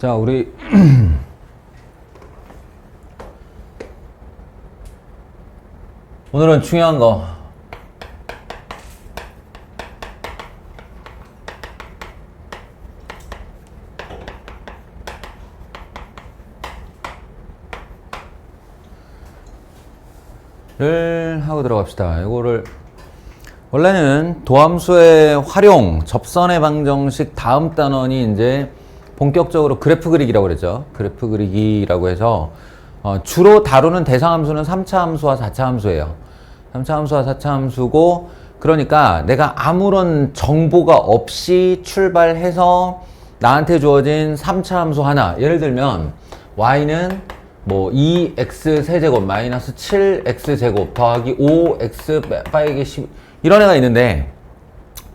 자, 우리 오늘은 중요한 거 를 하고 들어갑시다. 이거를 원래는 도함수의 활용, 접선의 방정식 다음 단원이 이제 본격적으로 그래프 그리기라고 그랬죠. 그래프 그리기라고 해서 주로 다루는 대상 함수는 3차 함수와 4차 함수예요. 3차 함수와 4차 함수고, 그러니까 내가 아무런 정보가 없이 출발해서 나한테 주어진 3차 함수 하나, 예를 들면 y는 뭐 2x 세제곱 마이너스 7x 제곱 더하기 5x 빼기 10 이런 애가 있는데,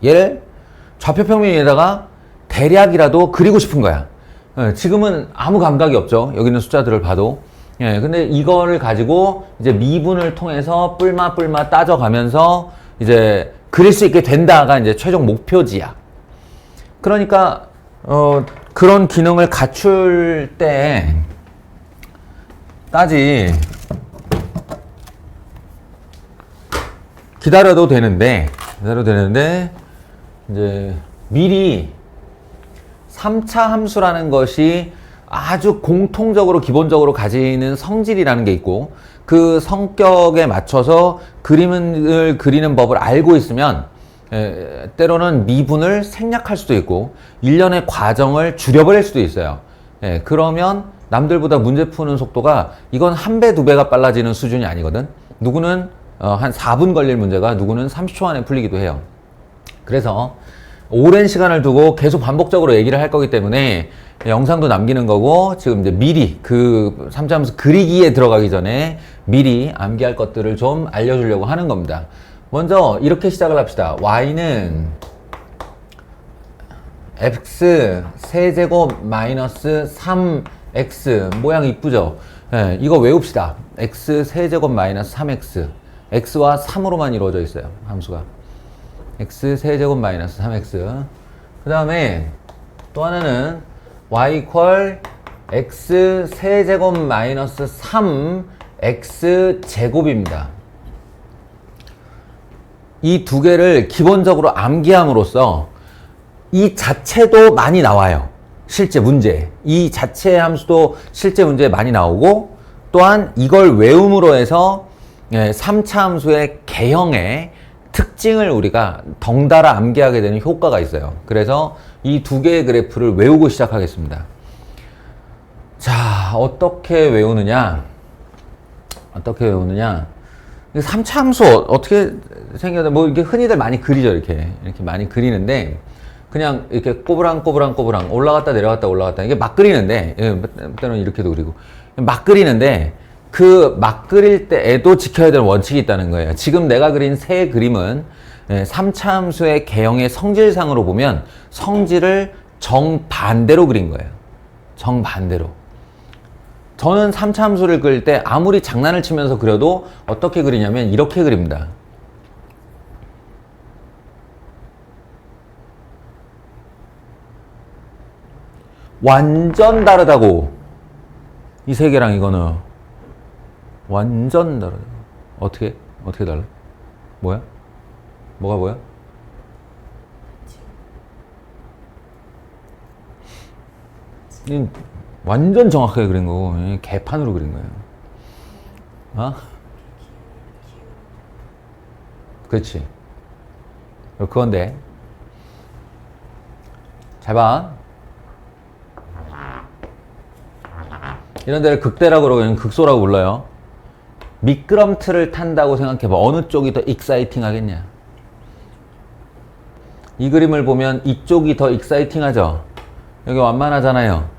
얘를 좌표평면 위에다가 대략이라도 그리고 싶은 거야. 지금은 아무 감각이 없죠. 여기 있는 숫자들을 봐도. 근데 이거를 가지고 이제 미분을 통해서 뿔마 따져가면서 이제 그릴 수 있게 된다가 이제 최종 목표지야. 그러니까 그런 기능을 갖출 때까지 기다려도 되는데 이제 미리 3차 함수라는 것이 아주 공통적으로 기본적으로 가지는 성질이라는 게 있고, 그 성격에 맞춰서 그림을 그리는 법을 알고 있으면 때로는 미분을 생략할 수도 있고 일련의 과정을 줄여버릴 수도 있어요. 그러면 남들보다 문제 푸는 속도가 이건 1배, 2배가 빨라지는 수준이 아니거든. 누구는 한 4분 걸릴 문제가 누구는 30초 안에 풀리기도 해요. 그래서 오랜 시간을 두고 계속 반복적으로 얘기를 할 거기 때문에 영상도 남기는 거고, 지금 이제 미리 그 3차 함수 그리기에 들어가기 전에 미리 암기할 것들을 좀 알려주려고 하는 겁니다. 먼저 이렇게 시작을 합시다. y는 x 세제곱 마이너스 3x 모양 이쁘죠? 이거 외웁시다. x 세제곱 마이너스 3x, x와 3으로만 이루어져 있어요. 함수가 x 세제곱 마이너스 3x. 그 다음에 또 하나는 y 이퀄 x 세제곱 마이너스 3x 제곱입니다. 이 두 개를 기본적으로 암기함으로써 이 자체도 많이 나와요. 실제 문제. 이 자체의 함수도 실제 문제에 많이 나오고, 또한 이걸 외움으로 해서 3차 함수의 개형의 특징을 우리가 덩달아 암기하게 되는 효과가 있어요. 그래서 이 두 개의 그래프를 외우고 시작하겠습니다. 자, 어떻게 외우느냐? 3차 함수 어떻게 생겨요? 뭐 이렇게 흔히들 많이 그리죠. 이렇게 많이 그리는데, 그냥 이렇게 꼬부랑 올라갔다 내려갔다 이게 막 그리는데, 때로는 이렇게도 그리고 막 그리는데, 그 막 그릴 때에도 지켜야 될 원칙이 있다는 거예요. 지금 내가 그린 세 그림은 3차 함수의 개형의 성질상으로 보면 성질을 정반대로 그린 거예요. 정반대로. 저는 3차 함수를 그릴 때 아무리 장난을 치면서 그려도 어떻게 그리냐면 이렇게 그립니다. 완전 다르다고. 이 세 개랑 이거는 완전 다르다. 어떻게 달라? 뭐야? 뭐가 뭐야? 완전 정확하게 그린 거고, 개판으로 그린 거예요. 그렇지. 그건데, 잘 봐. 이런 데를 극대라고 그러고 극소라고 불러요. 미끄럼틀을 탄다고 생각해봐. 어느 쪽이 더 익사이팅 하겠냐? 이 그림을 보면 이쪽이 더 익사이팅 하죠? 여기 완만하잖아요.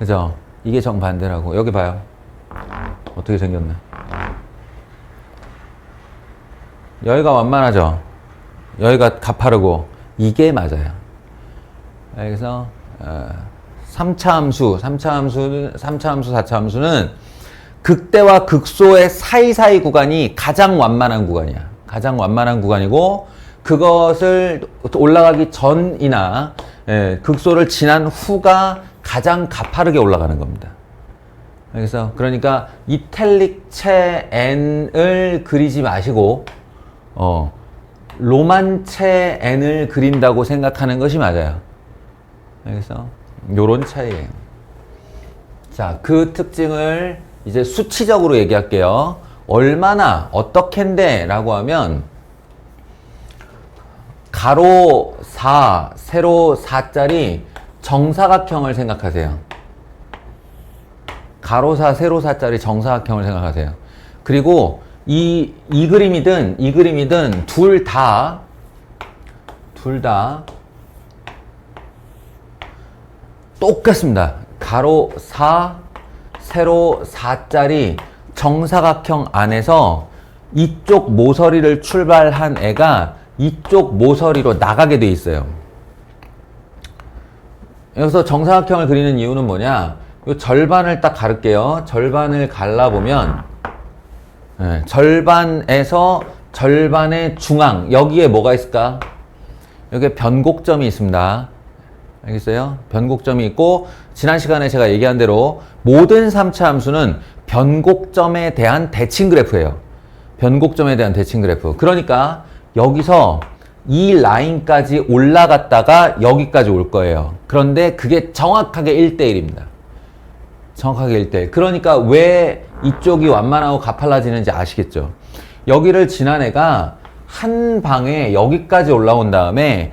그죠? 이게 정반대라고. 여기 봐요. 어떻게 생겼나? 여기가 완만하죠? 여기가 가파르고. 이게 맞아요. 그래서 3차 함수, 4차 함수는 극대와 극소의 사이사이 구간이 가장 완만한 구간이야. 가장 완만한 구간이고, 그것을 올라가기 전이나 극소를 지난 후가 가장 가파르게 올라가는 겁니다. 그래서 그러니까 이탈릭체 n을 그리지 마시고 로만체 n을 그린다고 생각하는 것이 맞아요. 그래서 요런 차이예요. 자, 그 특징을 이제 수치적으로 얘기할게요. 얼마나 어떻게인데 라고 하면 가로 4, 세로 4짜리 정사각형을 생각하세요. 가로 4, 세로 4짜리 정사각형을 생각하세요. 그리고 이 그림이든 둘 다 똑같습니다. 가로 4, 세로 4짜리 정사각형 안에서 이쪽 모서리를 출발한 애가 이쪽 모서리로 나가게 돼 있어요. 여기서 정사각형을 그리는 이유는 뭐냐? 이 절반을 딱 가를게요. 절반을 갈라보면 절반에서 절반의 중앙, 여기에 뭐가 있을까? 여기에 변곡점이 있습니다. 알겠어요? 변곡점이 있고, 지난 시간에 제가 얘기한 대로 모든 3차 함수는 변곡점에 대한 대칭 그래프예요. 변곡점에 대한 대칭 그래프. 그러니까 여기서 이 라인까지 올라갔다가 여기까지 올 거예요. 그런데 그게 정확하게 1대1입니다. 정확하게 1대1. 그러니까 왜 이쪽이 완만하고 가팔라지는지 아시겠죠? 여기를 지난 애가 한 방에 여기까지 올라온 다음에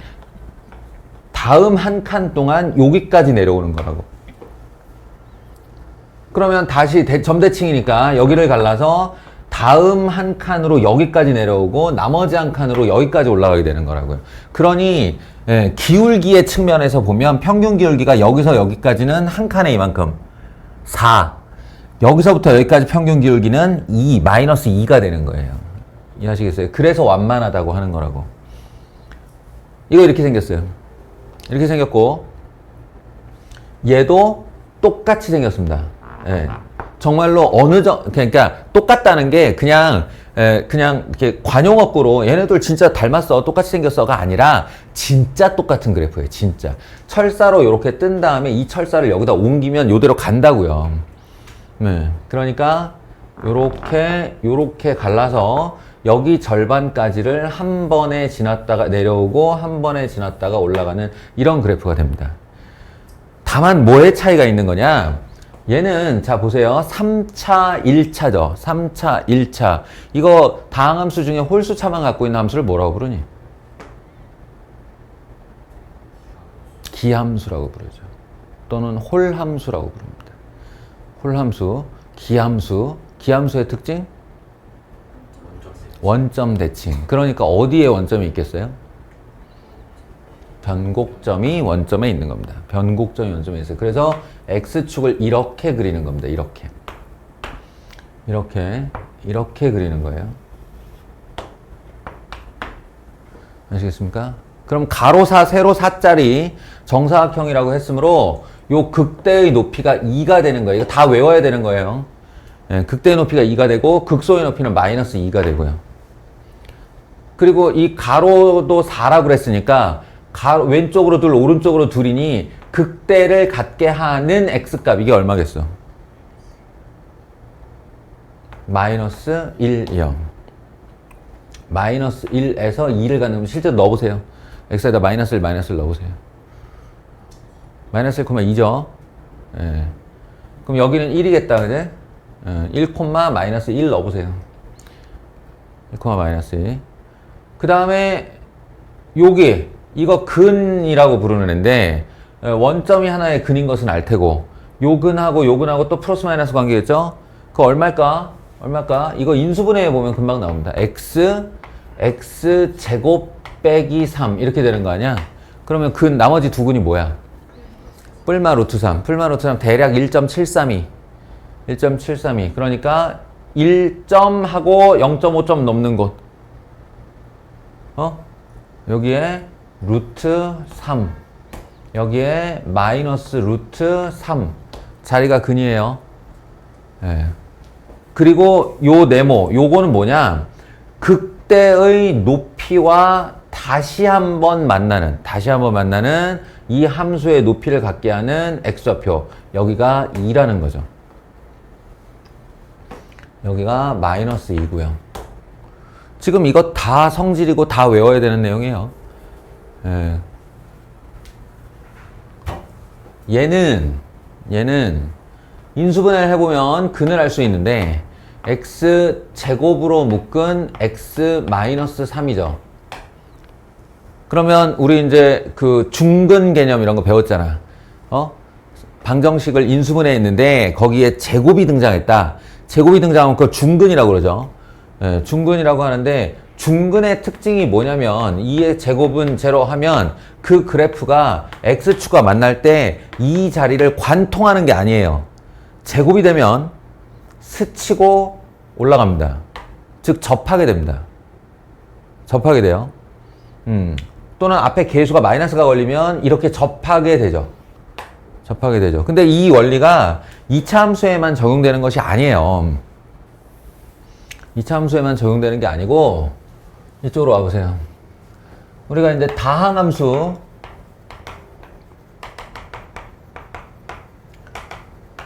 다음 한 칸 동안 여기까지 내려오는 거라고. 그러면 다시 점대칭이니까 여기를 갈라서 다음 한 칸으로 여기까지 내려오고 나머지 한 칸으로 여기까지 올라가게 되는 거라고요. 그러니 기울기의 측면에서 보면 평균 기울기가 여기서 여기까지는 한 칸에 이만큼 4. 여기서부터 여기까지 평균 기울기는 2, 마이너스 2가 되는 거예요. 이해하시겠어요? 그래서 완만하다고 하는 거라고. 이거 이렇게 생겼어요. 이렇게 생겼고 얘도 똑같이 생겼습니다. 예. 정말로 그러니까 똑같다는 게 그냥 이렇게 관용어구로 얘네들 진짜 닮았어, 똑같이 생겼어가 아니라 진짜 똑같은 그래프예요. 진짜 철사로 이렇게 뜬 다음에 이 철사를 여기다 옮기면 요대로 간다고요. 네. 그러니까 요렇게 갈라서 여기 절반까지를 한 번에 지났다가 내려오고 한 번에 지났다가 올라가는 이런 그래프가 됩니다. 다만 뭐의 차이가 있는 거냐? 얘는 자 보세요. 3차, 1차죠. 3차, 1차. 이거 다항함수 중에 홀수차만 갖고 있는 함수를 뭐라고 부르니? 기함수라고 부르죠. 또는 홀함수라고 부릅니다. 홀함수, 기함수. 기함수의 특징? 원점 대칭. 그러니까 어디에 원점이 있겠어요? 변곡점이 원점에 있는 겁니다. 변곡점이 원점에 있어요. 그래서 X축을 이렇게 그리는 겁니다. 이렇게 그리는 거예요. 아시겠습니까? 그럼 가로 4, 세로 4짜리 정사각형이라고 했으므로 요 극대의 높이가 2가 되는 거예요. 이거 다 외워야 되는 거예요. 예, 극대의 높이가 2가 되고 극소의 높이는 마이너스 2가 되고요. 그리고 이 가로도 4라고 그랬으니까 왼쪽으로 둘, 오른쪽으로 둘이니 극대를 갖게 하는 x값, 이게 얼마겠어? 마이너스 1, 0. 마이너스 1에서 2를 갖는, 실제로 넣어보세요. x에다 마이너스 1 넣어보세요. 마이너스 1, 2죠? 예. 그럼 여기는 1이겠다, 그제? 1, 마이너스 1 넣어보세요. 1, 마이너스 1. 그 다음에 이거 근이라고 부르는 애인데 원점이 하나의 근인 것은 알 테고 요 근하고 또 플러스 마이너스 관계겠죠? 그거 얼마일까? 이거 인수분해해 보면 금방 나옵니다. x 제곱 빼기 3 이렇게 되는 거 아니야? 그러면 나머지 두 근이 뭐야? 뿔마 루트 3 대략 1.732 그러니까 1점하고 0.5점 넘는 곳 여기에 루트 3 여기에 마이너스 루트 3 자리가 근이에요. 네. 그리고 요 네모 요거는 뭐냐? 극대의 높이와 다시 한번 만나는 이 함수의 높이를 갖게 하는 x좌표 여기가 2라는 거죠. 여기가 마이너스 2고요. 지금 이거 다 성질이고 다 외워야 되는 내용이에요. 예. 얘는 인수분해를 해보면 근을 알 수 있는데 x제곱으로 묶은 x-3이죠. 그러면 우리 이제 그 중근 개념 이런 거 배웠잖아. 방정식을 인수분해했는데 거기에 제곱이 등장했다. 제곱이 등장하면 그걸 중근이라고 그러죠. 예, 중근이라고 하는데 중근의 특징이 뭐냐면 2의 제곱은 0 하면 그 그래프가 x축과 만날 때 이 자리를 관통하는 게 아니에요. 제곱이 되면 스치고 올라갑니다. 즉 접하게 됩니다. 접하게 돼요. 또는 앞에 계수가 마이너스가 걸리면 이렇게 접하게 되죠. 접하게 되죠. 근데 이 원리가 2차 함수에만 적용되는 것이 아니에요. 2차 함수에만 적용되는 게 아니고 이쪽으로 와보세요. 우리가 이제 다항함수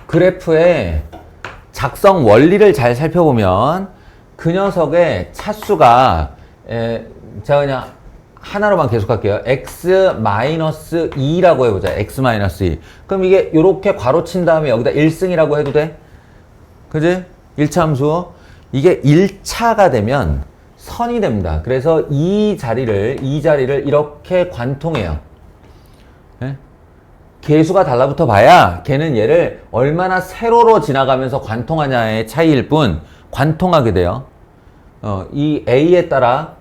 그래프의 작성 원리를 잘 살펴보면 그 녀석의 차수가 제가 그냥 하나로만 계속할게요. x-2라고 해보자. x-2. 그럼 이게 이렇게 괄호 친 다음에 여기다 1승이라고 해도 돼? 그지? 1차 함수. 이게 1차가 되면 선이 됩니다. 그래서 이 자리를 이렇게 관통해요. 네? 계수가 달라붙어 봐야 걔는 얘를 얼마나 세로로 지나가면서 관통하냐의 차이일 뿐 관통하게 돼요. 이 A에 따라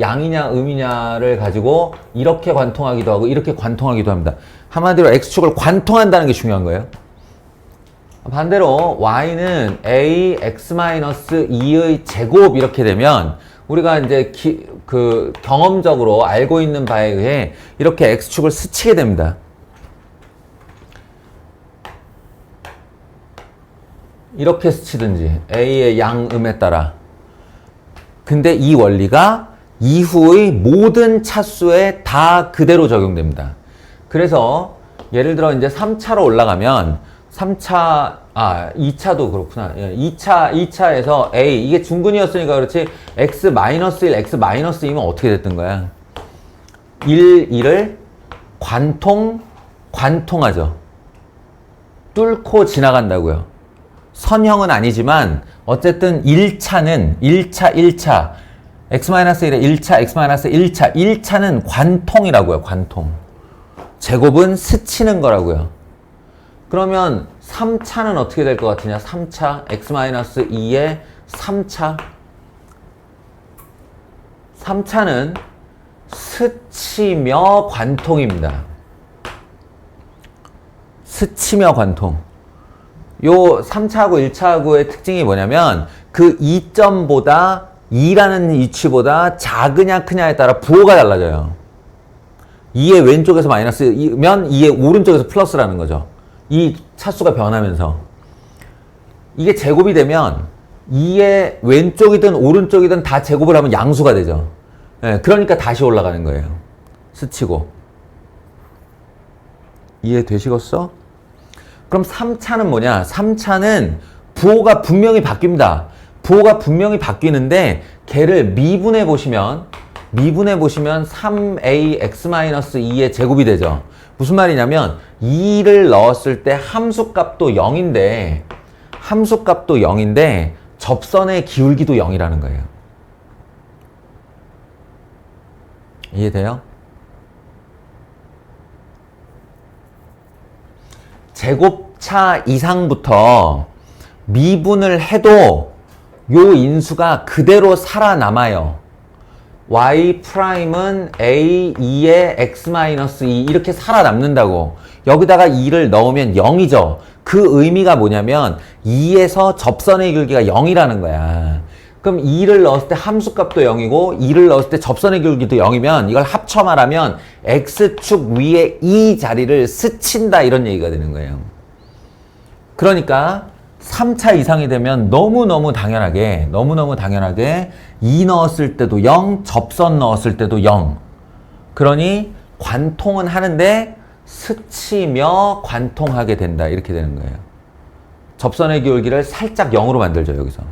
양이냐 음이냐를 가지고 이렇게 관통하기도 하고 이렇게 관통하기도 합니다. 한마디로 X축을 관통한다는 게 중요한 거예요. 반대로 Y는 A x-2의 제곱 이렇게 되면 우리가 이제 경험적으로 알고 있는 바에 의해 이렇게 X축을 스치게 됩니다. 이렇게 스치든지 A의 양음에 따라. 근데 이 원리가 이후의 모든 차수에 다 그대로 적용됩니다. 그래서 예를 들어 이제 3차로 올라가면 2차도 그렇구나. 2차에서 A, 이게 중근이었으니까 그렇지, x-1, x-2면 어떻게 됐던 거야? 1을 관통하죠. 뚫고 지나간다고요. 선형은 아니지만, 어쨌든 1차, x-1의 1차, x-1차, 1차는 관통이라고요, 관통. 제곱은 스치는 거라고요. 그러면 3차는 어떻게 될 것 같으냐? 3차, x-2의 3차. 3차는 스치며 관통입니다. 스치며 관통. 요 3차하고 1차하고의 특징이 뭐냐면 그 2점보다 2라는 위치보다 작으냐 크냐에 따라 부호가 달라져요. 2의 왼쪽에서 마이너스면 2의 오른쪽에서 플러스라는 거죠. 이 차수가 변하면서 이게 제곱이 되면 2의 왼쪽이든 오른쪽이든 다 제곱을 하면 양수가 되죠. 그러니까 다시 올라가는 거예요. 스치고. 이해되시겠어? 그럼 3차는 뭐냐? 3차는 부호가 분명히 바뀝니다. 부호가 분명히 바뀌는데 걔를 미분해 보시면 3a x-2의 제곱이 되죠. 무슨 말이냐면 2를 넣었을 때 함수값도 0인데 접선의 기울기도 0이라는 거예요. 이해돼요? 제곱차 이상부터 미분을 해도 요 인수가 그대로 살아남아요. y''은 a2의 x-2 이렇게 살아남는다고. 여기다가 2를 넣으면 0이죠. 그 의미가 뭐냐면 2에서 접선의 기울기가 0이라는 거야. 그럼 2를 넣었을 때 함수값도 0이고 2를 넣었을 때 접선의 기울기도 0이면 이걸 합쳐 말하면 x축 위에 이 자리를 스친다 이런 얘기가 되는 거예요. 그러니까 3차 이상이 되면 너무너무 당연하게 2 넣었을 때도 0, 접선 넣었을 때도 0. 그러니 관통은 하는데 스치며 관통하게 된다. 이렇게 되는 거예요. 접선의 기울기를 살짝 0으로 만들죠. 여기서.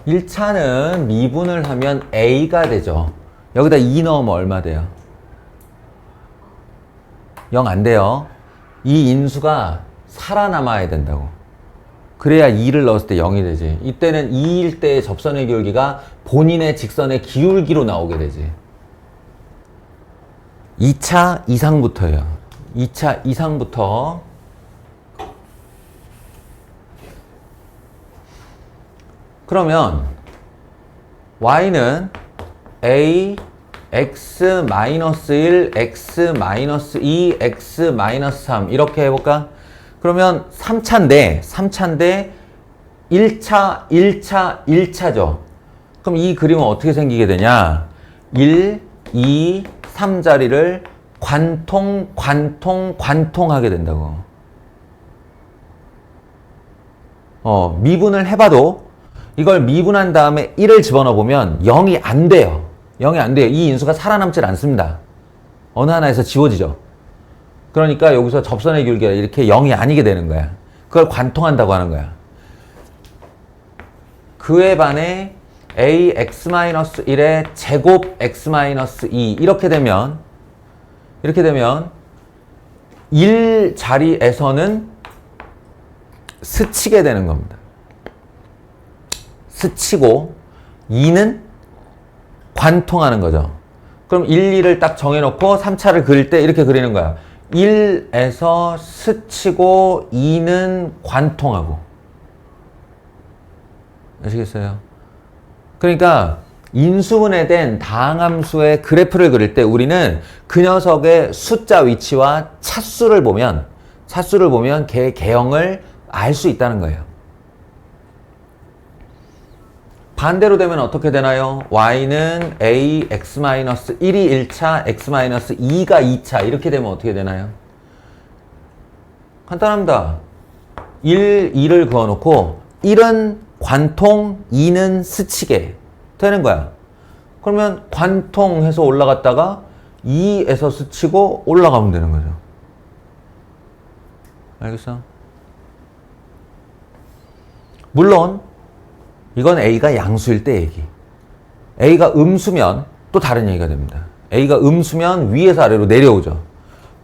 1차는 미분을 하면 A가 되죠. 여기다 2 넣으면 얼마 돼요? 0 안 돼요. 이 인수가 살아남아야 된다고. 그래야 2를 넣었을 때 0이 되지. 이때는 2일 때 접선의 기울기가 본인의 직선의 기울기로 나오게 되지. 2차 이상부터예요. 2차 이상부터 그러면 y는 a x-1, x-2, x-3 이렇게 해볼까? 그러면 3차인데 1차죠. 그럼 이 그림은 어떻게 생기게 되냐? 1, 2, 3자리를 관통하게 된다고. 미분을 해봐도 이걸 미분한 다음에 1을 집어넣어 보면 0이 안 돼요. 0이 안 돼요. 이 인수가 살아남질 않습니다. 어느 하나에서 지워지죠. 그러니까 여기서 접선의 기울기가 이렇게 0이 아니게 되는 거야. 그걸 관통한다고 하는 거야. 그에 반해 ax-1의 제곱 x-2 이렇게 되면 1 자리에서는 스치게 되는 겁니다. 스치고 2는 관통하는 거죠. 그럼 1, 2를 딱 정해놓고 3차를 그릴 때 이렇게 그리는 거야. 1에서 스치고 2는 관통하고. 아시겠어요? 그러니까 인수분해된 다항함수의 그래프를 그릴 때 우리는 그 녀석의 숫자 위치와 차수를 보면 걔 개형을 알 수 있다는 거예요. 반대로 되면 어떻게 되나요? y는 a x-1이 1차, x-2가 2차 이렇게 되면 어떻게 되나요? 간단합니다. 1, 2를 그어놓고 1은 관통, 2는 스치게 되는 거야. 그러면 관통해서 올라갔다가 2에서 스치고 올라가면 되는 거죠. 알겠어? 물론 이건 A가 양수일 때 얘기. A가 음수면 또 다른 얘기가 됩니다. A가 음수면 위에서 아래로 내려오죠.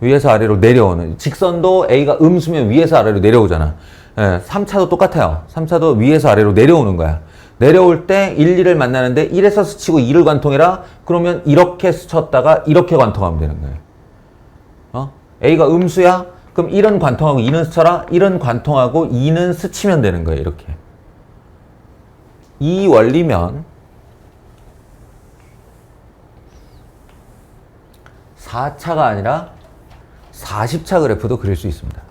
위에서 아래로 내려오는. 직선도 A가 음수면 위에서 아래로 내려오잖아. 3차도 똑같아요. 3차도 위에서 아래로 내려오는 거야. 내려올 때 1, 2를 만나는데 1에서 스치고 2를 관통해라. 그러면 이렇게 스쳤다가 이렇게 관통하면 되는 거예요. A가 음수야? 그럼 1은 관통하고 2는 스쳐라. 1은 관통하고 2는 스치면 되는 거예요. 이렇게. 이 원리면 4차가 아니라 40차 그래프도 그릴 수 있습니다.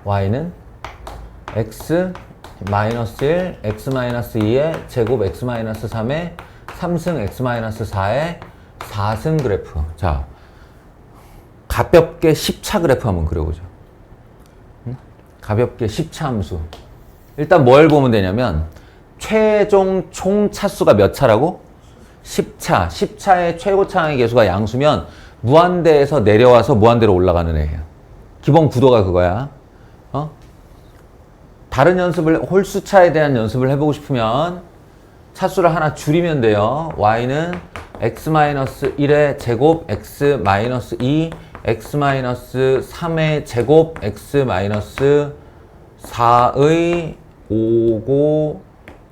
y는 x-1, x-2의 제곱 x-3의 3승 x-4의 4승 그래프. 자, 가볍게 10차 그래프 한번 그려보죠. 가볍게 10차 함수. 일단 뭘 보면 되냐면 최종 총 차수가 몇 차라고? 10차. 10차의 최고 차항의 개수가 양수면 무한대에서 내려와서 무한대로 올라가는 애예요. 기본 구도가 그거야. 다른 연습을, 홀수차에 대한 연습을 해보고 싶으면 차수를 하나 줄이면 돼요. y는 x-1의 제곱 x-2, x-3의 제곱 x-4의 5고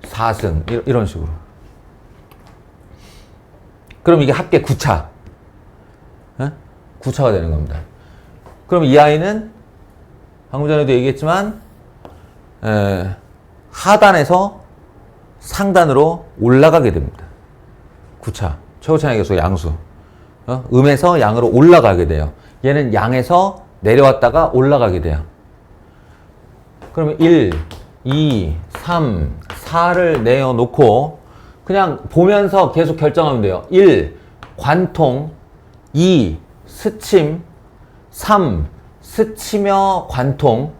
4승 이런 식으로. 그럼 이게 합계 9차. 9차가 되는 겁니다. 그럼 이 아이는 방금 전에도 얘기했지만 하단에서 상단으로 올라가게 됩니다. 9차. 최고차항의 개수 양수. 음에서 양으로 올라가게 돼요. 얘는 양에서 내려왔다가 올라가게 돼요. 그러면 1, 2, 3, 4를 내어놓고 그냥 보면서 계속 결정하면 돼요. 1. 관통 2. 스침 3. 스치며 관통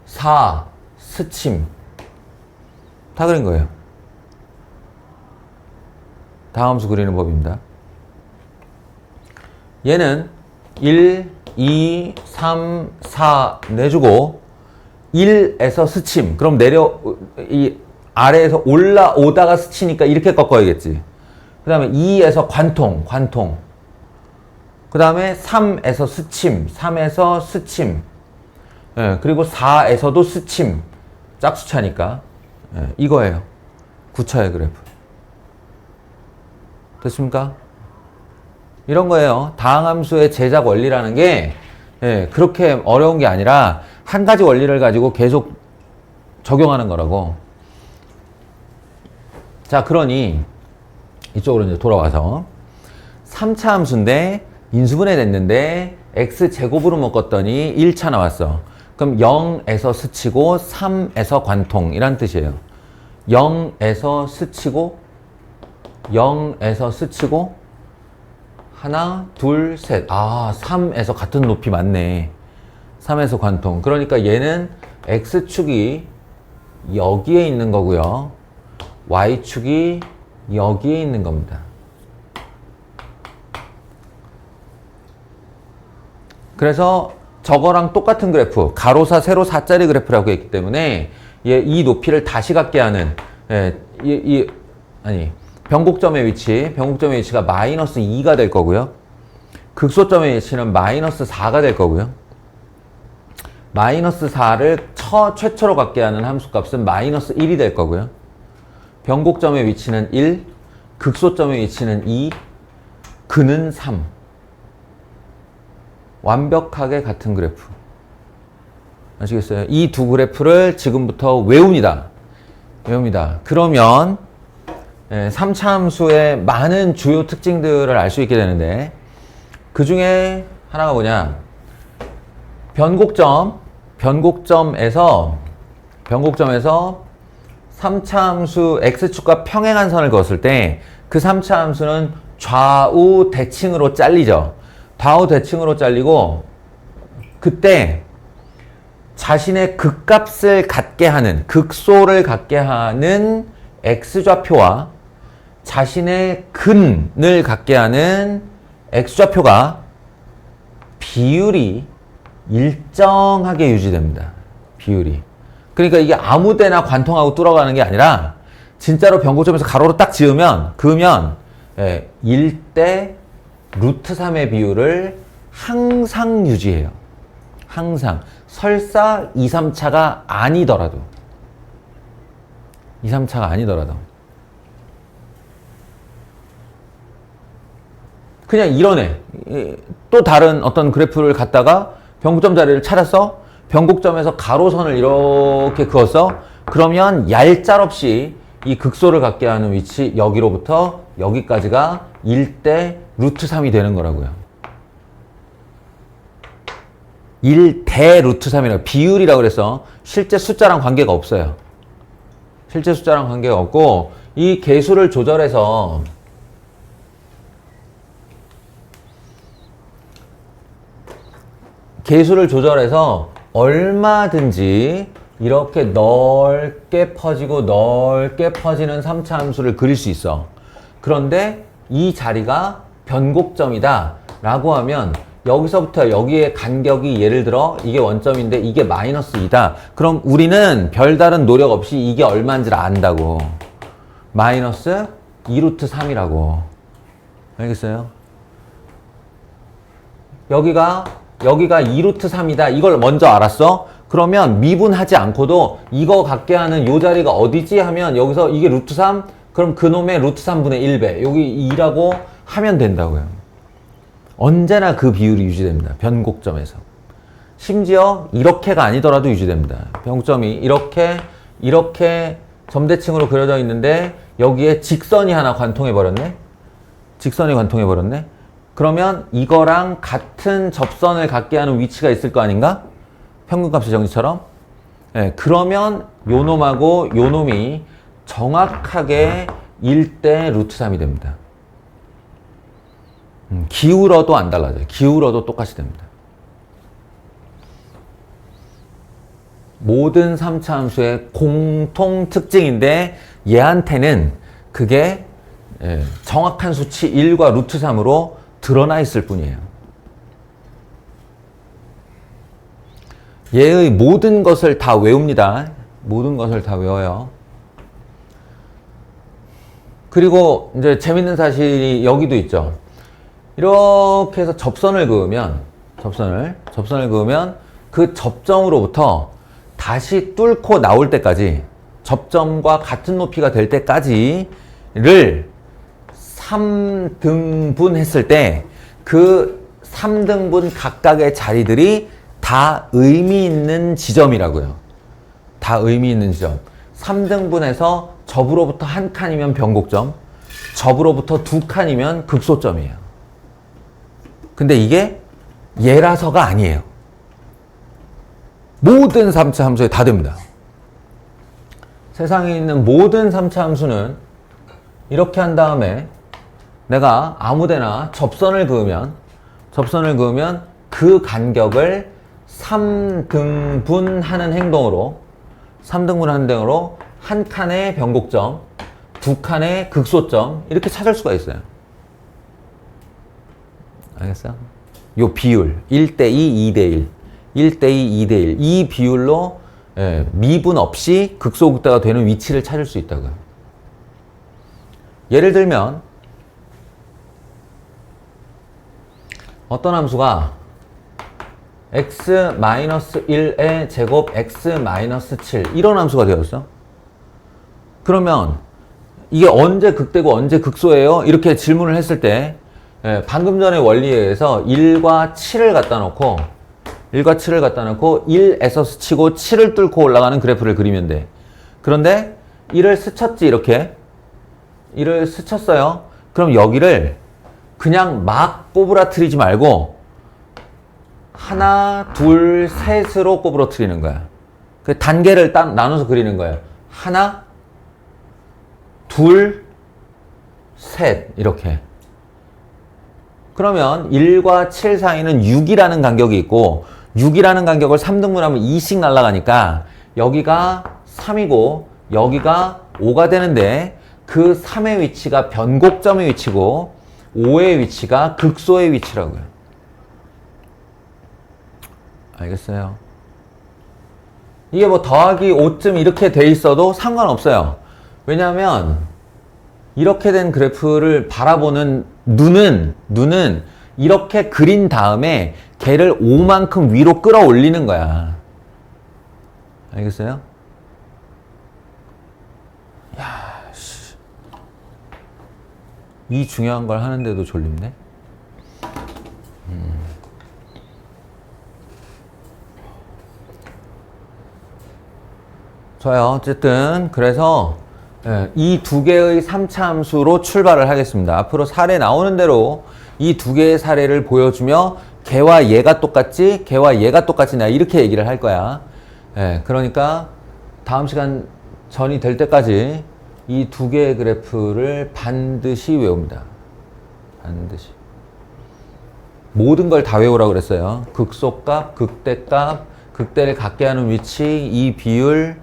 4. 스침 다 그린 거예요. 다함수 그리는 법입니다. 얘는 1, 2, 3, 4 내주고 1에서 스침. 그럼 이 아래에서 올라오다가 스치니까 이렇게 꺾어야겠지. 그 다음에 2에서 관통. 그 다음에 3에서 스침. 3에서 스침. 예, 그리고 4에서도 스침. 짝수차니까. 예, 이거예요. 구차의 그래프. 됐습니까? 이런 거예요. 다항함수의 제작 원리라는 게 예, 그렇게 어려운 게 아니라 한 가지 원리를 가지고 계속 적용하는 거라고. 자, 그러니 이쪽으로 이제 돌아와서 3차 함수인데 인수분해 됐는데 x제곱으로 묶었더니 1차 나왔어. 그럼 0에서 스치고 3에서 관통이란 뜻이에요. 0에서 스치고 하나, 둘, 셋. 3에서 같은 높이 맞네. 3에서 관통. 그러니까 얘는 x축이 여기에 있는 거고요. y축이 여기에 있는 겁니다. 그래서 저거랑 똑같은 그래프, 가로사, 세로사짜리 그래프라고 했기 때문에 이 높이를 다시 갖게 하는 변곡점의 위치가 마이너스 2가 될 거고요. 극소점의 위치는 마이너스 4가 될 거고요. 마이너스 4를 최초로 갖게 하는 함수값은 마이너스 1이 될 거고요. 변곡점의 위치는 1, 극소점의 위치는 2, 근은 3. 완벽하게 같은 그래프. 아시겠어요? 이 두 그래프를 지금부터 외웁니다. 그러면 3차 함수의 많은 주요 특징들을 알 수 있게 되는데 그 중에 하나가 뭐냐? 변곡점에서 3차 함수 x축과 평행한 선을 그었을 때 그 3차 함수는 좌우 대칭으로 잘리죠. 좌우 대칭으로 잘리고 그때 자신의 극값을 갖게 하는, 극소를 갖게 하는 x좌표와 자신의 근을 갖게 하는 x좌표가 비율이 일정하게 유지됩니다. 비율이. 그러니까 이게 아무 데나 관통하고 뚫어가는 게 아니라 진짜로 변곡점에서 가로로 딱 그으면 1대 루트 3의 비율을 항상 유지해요. 항상. 설사 2, 3차가 아니더라도. 그냥 이러네. 또 다른 어떤 그래프를 갖다가 변곡점 자리를 찾았어. 변곡점에서 가로선을 이렇게 그었어. 그러면 얄짤없이 이 극소를 갖게 하는 위치 여기로부터 여기까지가 1대 루트 3이 되는 거라고요. 1대 루트 3이라고. 비율이라고 그래서 실제 숫자랑 관계가 없어요. 실제 숫자랑 관계가 없고 이 개수를 조절해서 얼마든지 이렇게 넓게 퍼지는 3차 함수를 그릴 수 있어. 그런데 이 자리가 변곡점이다 라고 하면 여기서부터 여기의 간격이 예를 들어 이게 원점인데 이게 마이너스 2다. 그럼 우리는 별다른 노력 없이 이게 얼마인지를 안다고. 마이너스 2루트 3이라고. 알겠어요? 여기가 2루트 3이다. 이걸 먼저 알았어? 그러면 미분하지 않고도 이거 갖게 하는 요 자리가 어디지 하면 여기서 이게 루트 3? 그럼 그놈의 루트 3분의 1배. 여기 2라고 하면 된다고요. 언제나 그 비율이 유지됩니다. 변곡점에서. 심지어 이렇게가 아니더라도 유지됩니다. 변곡점이 이렇게 점대칭으로 그려져 있는데 여기에 직선이 하나 관통해버렸네? 그러면 이거랑 같은 접선을 갖게 하는 위치가 있을 거 아닌가? 평균값의 정리처럼. 그러면 요 놈하고 요 놈이 정확하게 1대 루트 3이 됩니다. 기울어도 안 달라져요. 기울어도 똑같이 됩니다. 모든 3차 함수의 공통 특징인데 얘한테는 그게 정확한 수치 1과 루트 3으로 드러나 있을 뿐이에요. 얘의 모든 것을 다 외웁니다. 모든 것을 다 외워요. 그리고 이제 재밌는 사실이 여기도 있죠. 이렇게 해서 접선을 그으면 그 접점으로부터 다시 뚫고 나올 때까지, 접점과 같은 높이가 될 때까지를 3등분 했을 때 그 3등분 각각의 자리들이 다 의미 있는 지점이라고요. 다 의미 있는 지점. 3등분해서 접으로부터 한 칸이면 변곡점, 접으로부터 두 칸이면 극소점이에요. 근데 이게 얘라서가 아니에요. 모든 3차 함수에 다 됩니다. 세상에 있는 모든 3차 함수는 이렇게 한 다음에 내가 아무데나 접선을 그으면 그 간격을 3등분하는 행동으로 한 칸의 변곡점, 두 칸의 극소점 이렇게 찾을 수가 있어요. 알겠어요? 요 비율 1대2, 2대1 1대2, 2대1 이 비율로 미분 없이 극소극대가 되는 위치를 찾을 수 있다고요. 예를 들면 어떤 함수가 x-1의 제곱 x-7 이런 함수가 되었어. 그러면 이게 언제 극대고 언제 극소예요? 이렇게 질문을 했을 때 방금 전의 원리에 의해서 1과 7을 갖다 놓고 1에서 스치고 7을 뚫고 올라가는 그래프를 그리면 돼. 그런데 1을 스쳤지 이렇게. 1을 스쳤어요. 그럼 여기를 그냥 막 꼬부라뜨리지 말고 하나, 둘, 셋으로 꼬부라뜨리는 거야. 그 단계를 나눠서 그리는 거예요. 하나, 둘, 셋 이렇게. 그러면 1과 7 사이는 6이라는 간격이 있고 6이라는 간격을 3등분하면 2씩 날아가니까 여기가 3이고 여기가 5가 되는데 그 3의 위치가 변곡점의 위치고 5의 위치가 극소의 위치라고요. 알겠어요? 이게 뭐 더하기 5쯤 이렇게 돼 있어도 상관없어요. 왜냐하면 이렇게 된 그래프를 바라보는 눈은 이렇게 그린 다음에 걔를 5만큼 위로 끌어올리는 거야. 알겠어요? 야, 씨. 이 중요한 걸 하는데도 졸립네. 좋아요. 어쨌든 그래서 이 두 개의 3차 함수로 출발을 하겠습니다. 앞으로 사례 나오는 대로 이 두 개의 사례를 보여주며 걔와 얘가 똑같지, 걔와 얘가 똑같지 나 이렇게 얘기를 할 거야. 그러니까 다음 시간 전이 될 때까지 이 두 개의 그래프를 반드시 외웁니다. 반드시. 모든 걸 다 외우라고 그랬어요. 극소값, 극대값, 극대를 갖게 하는 위치, 이 비율,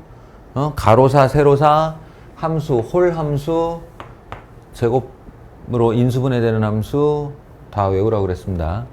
가로사, 세로사, 함수, 홀함수, 제곱으로 인수분해되는 함수 다 외우라고 그랬습니다.